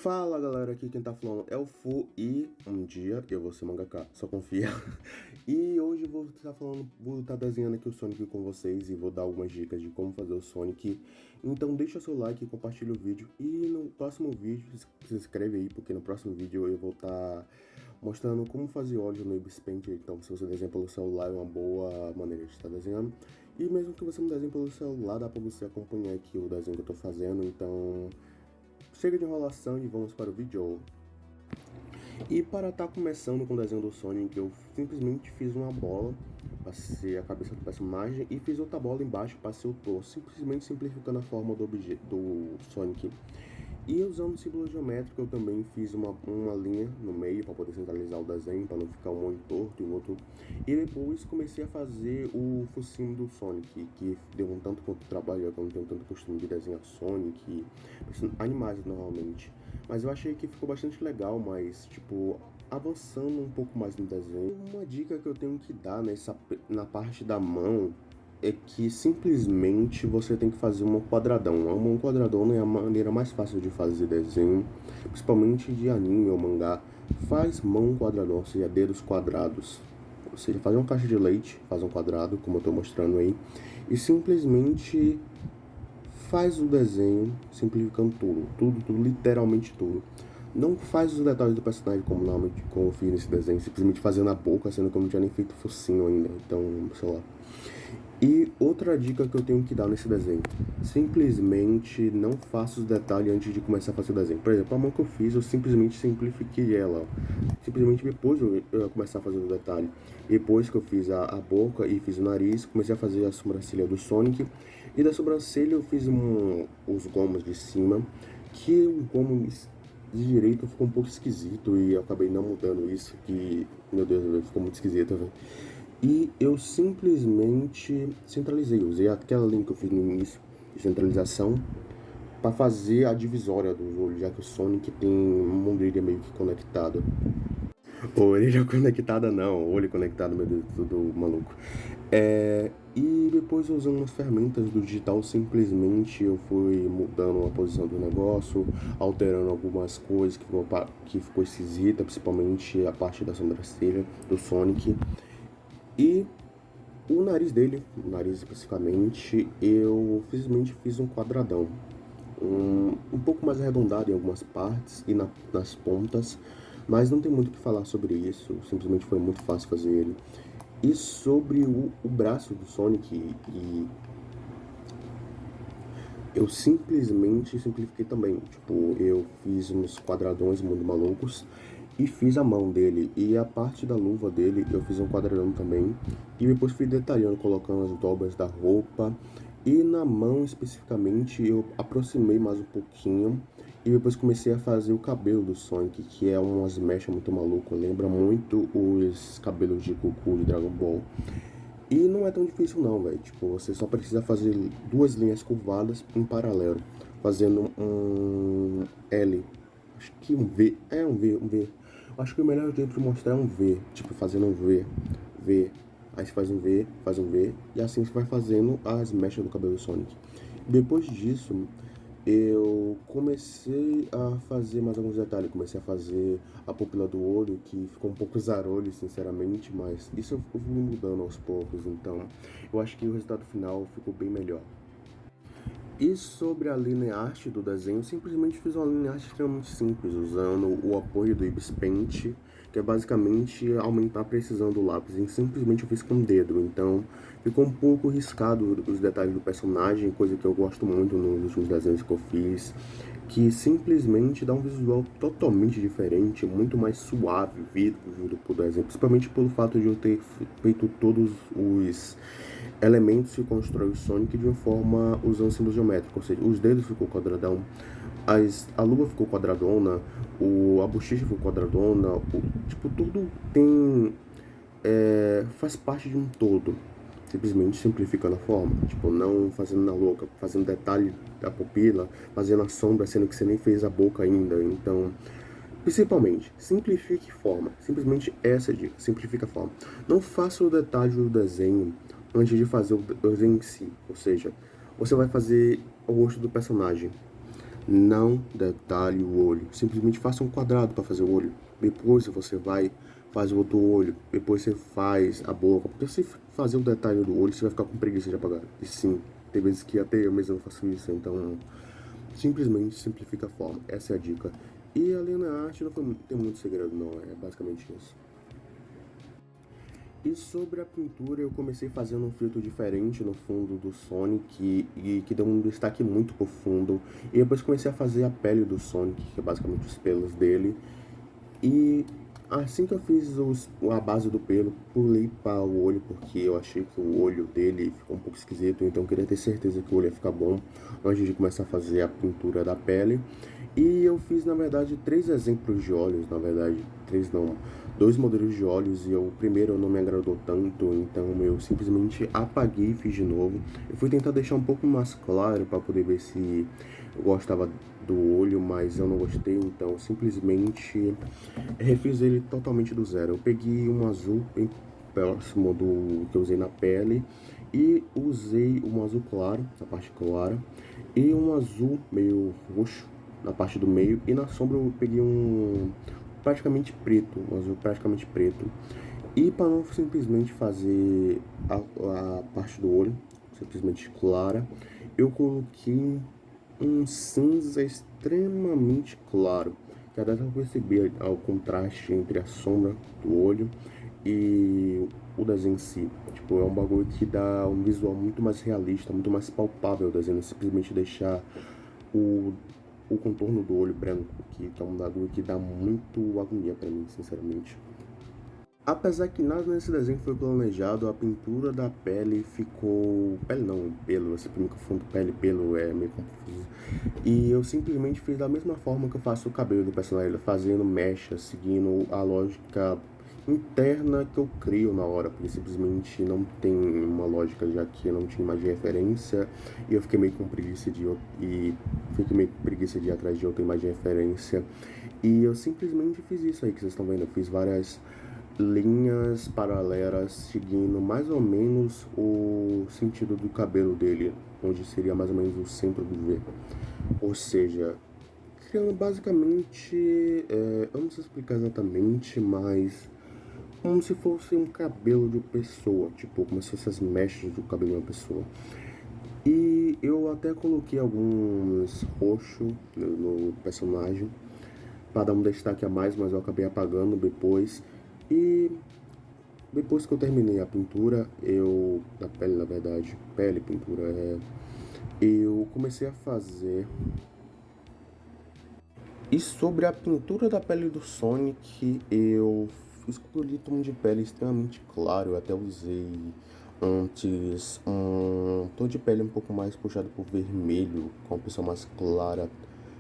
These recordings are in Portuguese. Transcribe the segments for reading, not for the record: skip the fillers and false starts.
Fala galera, aqui quem tá falando é o Fu e um dia eu vou ser mangaka, só confia. E hoje eu vou estar desenhando aqui o Sonic com vocês e vou dar algumas dicas de como fazer o Sonic. Então deixa seu like, compartilha o vídeo e no próximo vídeo se inscreve aí, porque no próximo vídeo eu vou estar mostrando como fazer olhos no Ibis Paint. Então se você desenha pelo celular é uma boa maneira de estar desenhando. E mesmo que você não desenhe pelo celular, dá pra você acompanhar aqui o desenho que eu tô fazendo, então chega de enrolação e vamos para o vídeo. E para estar começando com o desenho do Sonic, eu simplesmente fiz uma bola, passei a cabeça do personagem e fiz outra bola embaixo, passei o torso, simplesmente simplificando a forma do Sonic. E usando o símbolo geométrico eu também fiz uma linha no meio para poder centralizar o desenho, para não ficar um olho torto e o outro. E depois comecei a fazer o focinho do Sonic, que deu um tanto quanto trabalho, eu não tenho tanto costume de desenhar Sonic, animais normalmente. Mas eu achei que ficou bastante legal, mas tipo, avançando um pouco mais no desenho. Uma dica que eu tenho que dar na parte da mão é que simplesmente você tem que fazer um quadradão. Um quadradão é a maneira mais fácil de fazer desenho, principalmente de anime ou mangá. Faz mão quadradão, ou seja, dedos quadrados. Ou seja, faz uma caixa de leite, faz um quadrado, como eu estou mostrando aí, e simplesmente faz o desenho, simplificando tudo, literalmente tudo. Não faz os detalhes do personagem como normalmente como eu fiz nesse desenho, simplesmente fazendo a boca, sendo que eu não tinha nem feito focinho ainda, então, sei lá. E outra dica que eu tenho que dar nesse desenho: simplesmente não faça os detalhes antes de começar a fazer o desenho. Por exemplo, a mão que eu fiz, eu simplesmente simplifiquei ela, ó. Simplesmente depois eu ia começar a fazer o detalhe. Depois que eu fiz a boca e fiz o nariz, comecei a fazer a sobrancelha do Sonic. E da sobrancelha eu fiz os gomos de cima, que o gomo de direito ficou um pouco esquisito e eu acabei não mudando isso, que, meu Deus, ficou muito esquisito, velho. E eu simplesmente centralizei, usei aquela linha que eu fiz no início de centralização para fazer a divisória dos olhos, já que o Sonic tem uma orelha meio que conectada. Orelha conectada não, olho conectado, meu Deus, tudo maluco. E depois usando umas ferramentas do digital, simplesmente eu fui mudando a posição do negócio, alterando algumas coisas que ficou esquisita, principalmente a parte da sobrancelha do Sonic. E o nariz dele, o nariz especificamente, eu simplesmente fiz um quadradão. Um pouco mais arredondado em algumas partes e nas pontas, mas não tem muito o que falar sobre isso, simplesmente foi muito fácil fazer ele. E sobre o braço do Sonic, eu simplesmente simplifiquei também. Tipo, eu fiz uns quadradões muito malucos e fiz a mão dele. E a parte da luva dele eu fiz um quadradão também. E depois fui detalhando, colocando as dobras da roupa. E na mão especificamente eu aproximei mais um pouquinho. E depois comecei a fazer o cabelo do Sonic, que é umas mechas muito malucas. Lembra muito os cabelos de Goku de Dragon Ball. E não é tão difícil não, velho. Tipo, você só precisa fazer duas linhas curvadas em paralelo, fazendo um L. Acho que um V. Um V. Acho que o melhor jeito de mostrar é um V. Tipo, fazendo um V. V. Aí você faz um V, faz um V. E assim você vai fazendo as mechas do cabelo do Sonic. Depois disso, eu comecei a fazer mais alguns detalhes. Comecei a fazer a pupila do olho, que ficou um pouco zarolho, sinceramente, mas isso eu fui mudando aos poucos, então eu acho que o resultado final ficou bem melhor. E sobre a linha art do desenho, simplesmente fiz uma linha art extremamente simples, usando o apoio do Ibis Paint, que é basicamente aumentar a precisão do lápis, e simplesmente eu fiz com o dedo, então ficou um pouco riscado os detalhes do personagem, coisa que eu gosto muito nos últimos desenhos que eu fiz, que simplesmente dá um visual totalmente diferente, muito mais suave, vívido pro desenho, principalmente pelo fato de eu ter feito todos os elementos que constrói o Sonic de uma forma usando símbolos geométricos, ou seja, os dedos ficou quadradão, a luva ficou quadradona, a bochecha ficou quadradona, tipo, tudo tem, faz parte de um todo, simplesmente simplificando a forma, tipo, não fazendo na louca, fazendo detalhe da pupila, fazendo a sombra, sendo que você nem fez a boca ainda, então, principalmente, simplifique forma, simplesmente essa é a dica, simplifica a forma. Não faça o detalhe do desenho antes de fazer o desenho em si, ou seja, você vai fazer o rosto do personagem. Não detalhe o olho. Simplesmente faça um quadrado para fazer o olho. Depois você vai, faz o outro olho. Depois você faz a boca. Porque se fazer o detalhe do olho, você vai ficar com preguiça de apagar. E sim, tem vezes que até eu mesmo faço isso. Então, simplesmente simplifica a forma. Essa é a dica. E além da arte, não tem muito segredo, não. É basicamente isso. E sobre a pintura, eu comecei fazendo um filtro diferente no fundo do Sonic e que deu um destaque muito profundo. E depois comecei a fazer a pele do Sonic, que é basicamente os pelos dele. E assim que eu fiz a base do pelo, pulei para o olho, porque eu achei que o olho dele ficou um pouco esquisito, então eu queria ter certeza que o olho ia ficar bom antes de começar a fazer a pintura da pele. E eu fiz, na verdade, 3 exemplos de olhos, na verdade, 3 não, 2 modelos de olhos, e o primeiro não me agradou tanto, então eu simplesmente apaguei e fiz de novo. Eu fui tentar deixar um pouco mais claro para poder ver se eu gostava do olho, mas eu não gostei, então simplesmente refiz ele totalmente do zero. Eu peguei um azul bem próximo do que eu usei na pele e usei um azul claro, na parte clara, e um azul meio roxo na parte do meio, e na sombra eu peguei um praticamente preto, um azul praticamente preto. E para não simplesmente fazer a parte do olho simplesmente clara, eu coloquei um cinza extremamente claro, que dá para perceber o contraste entre a sombra do olho e o desenho em si. Tipo, é um bagulho que dá um visual muito mais realista, muito mais palpável ao desenho, simplesmente deixar o, o contorno do olho branco, que é um bagulho que dá muito agonia pra mim, sinceramente. Apesar que nada nesse desenho foi planejado, a pintura da pele ficou... Pele não, pelo, eu sempre me confundo, pele e pelo é meio confuso. E eu simplesmente fiz da mesma forma que eu faço o cabelo do personagem, fazendo mecha, seguindo a lógica interna que eu crio na hora, porque simplesmente não tem uma lógica, já que eu não tinha mais de referência, e eu fiquei meio com preguiça de ir atrás de outra imagem de referência. E eu simplesmente fiz isso aí que vocês estão vendo, eu fiz várias linhas paralelas seguindo mais ou menos o sentido do cabelo dele, onde seria mais ou menos o centro do V. Ou seja, criando basicamente, eu não sei explicar exatamente, mas como se fosse um cabelo de uma pessoa, tipo, como se fossem as mechas do cabelo de uma pessoa. E eu até coloquei alguns roxo no personagem para dar um destaque a mais, mas eu acabei apagando depois. E depois que eu terminei a pintura, na pele, na verdade, pele, pintura, eu comecei a fazer. E sobre a pintura da pele do Sonic, eu escolhi tom de pele extremamente claro, eu até usei antes um tom de pele um pouco mais puxado por vermelho, com uma pessoa mais clara.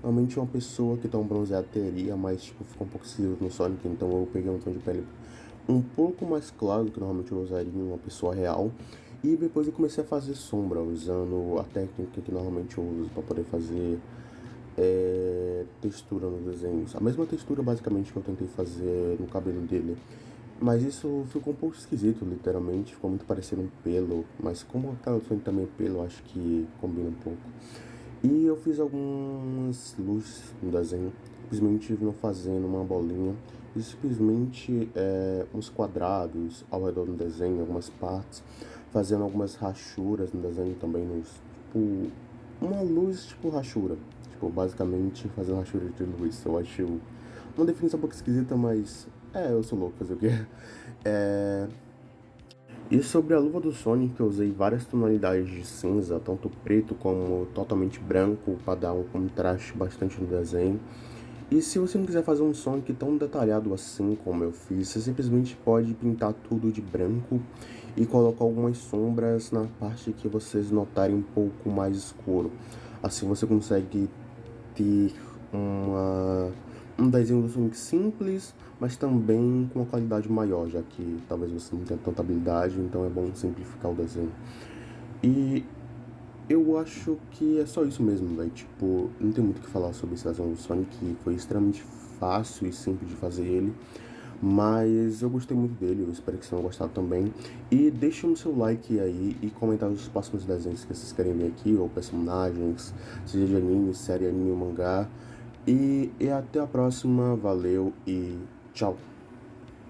Normalmente uma pessoa que tão bronzeada teria, mas tipo, ficou um pouco cinza no Sonic, então eu peguei um tom de pele um pouco mais claro do que normalmente eu usaria em uma pessoa real. E depois eu comecei a fazer sombra, usando a técnica que normalmente eu uso para poder fazer textura nos desenhos. A mesma textura basicamente que eu tentei fazer no cabelo dele. Mas isso ficou um pouco esquisito, literalmente. Ficou muito parecendo um pelo. Mas como aquela Sonic também é pelo, acho que combina um pouco. E eu fiz algumas luzes no desenho. Simplesmente não fazendo uma bolinha. E simplesmente uns quadrados ao redor do desenho, algumas partes. Fazendo algumas rachuras no desenho também. Tipo, uma luz tipo rachura. Tipo, basicamente fazendo rachura de luz. Eu acho uma definição um pouco esquisita, mas eu sou louco fazer o quê? E sobre a luva do Sonic, eu usei várias tonalidades de cinza, tanto preto como totalmente branco, para dar um contraste bastante no desenho. E se você não quiser fazer um Sonic tão detalhado assim como eu fiz, você simplesmente pode pintar tudo de branco e colocar algumas sombras na parte que vocês notarem um pouco mais escuro. Assim você consegue ter um desenho do Sonic simples, mas também com uma qualidade maior, já que talvez você não tenha tanta habilidade, então é bom simplificar o desenho. E eu acho que é só isso mesmo, velho. Tipo, não tem muito o que falar sobre esse desenho do Sonic, que foi extremamente fácil e simples de fazer ele. Mas eu gostei muito dele, eu espero que vocês tenham gostado também. E deixa o seu like aí e comentar os próximos desenhos que vocês querem ver aqui, ou personagens, seja de anime, série, anime ou mangá. E até a próxima, valeu e tchau!